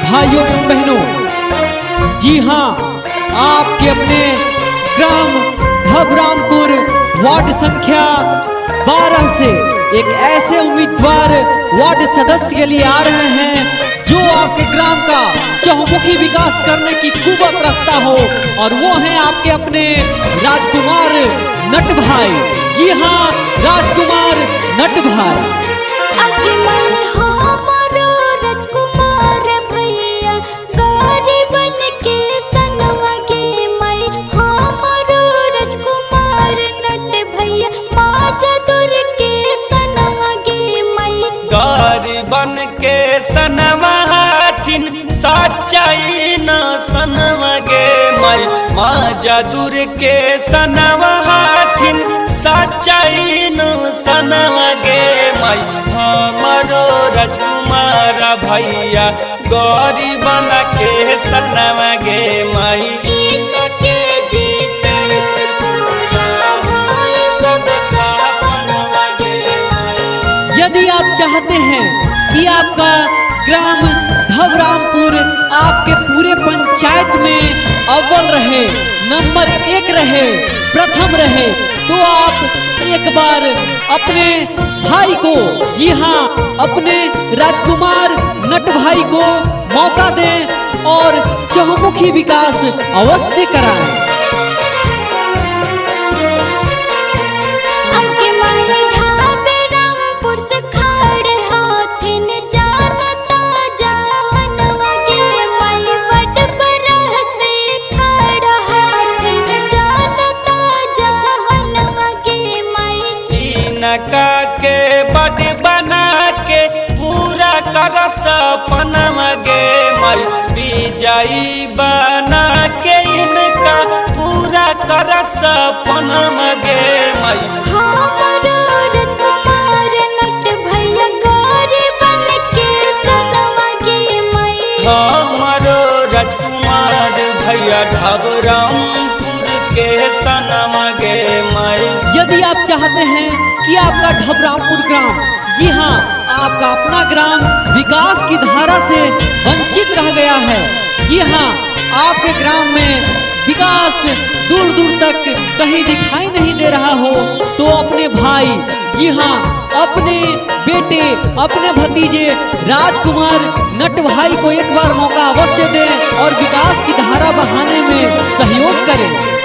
भाइयों एवं बहनों, जी हाँ, आपके अपने ग्राम ढबरामपुर वार्ड संख्या 12 से एक ऐसे उम्मीदवार वार्ड सदस्य के लिए आ रहे हैं जो आपके ग्राम का चहुमुखी विकास करने की कुवत रखता हो, और वो हैं आपके अपने राजकुमार नट भाई। जी हाँ, राजकुमार नट भाई। बन के सनवा हाथिन सच्चाई न सनवा गे माई, माँ जादूर के सनवा हाथिन सच्चाई न सनवा गे माई। हमारो राजकुमार भैया गौरी बन के सनवा गे माई। यदि आप चाहते हैं कि आपका ग्राम ढबरामपुर आपके पूरे पंचायत में अव्वल रहे, नंबर 1 रहे, प्रथम रहे, तो आप एक बार अपने भाई को, जी हाँ, अपने राजकुमार नट भाई को मौका दें और चहुमुखी विकास अवश्य कराएं। के बड बना के पूरा कर सपना गे माई। विजयी बना के इनका पूरा कर सपना गे माई। हमारो राजकुमार नट भैया गौरी बन के सनवा गे माई। हमारो राजकुमार भैया ढबरामपुर के सनवा गे माई। यदि आप चाहते हैं कि आपका ढबरामपुर ग्राम, जी हाँ, आपका अपना ग्राम विकास की धारा से वंचित रह गया है, जी हाँ, आपके ग्राम में विकास दूर दूर तक कहीं दिखाई नहीं दे रहा हो, तो अपने भाई, जी हाँ, अपने बेटे, अपने भतीजे राजकुमार नट भाई को एक बार मौका अवश्य दें और विकास की धारा बढ़ाने में सहयोग करें।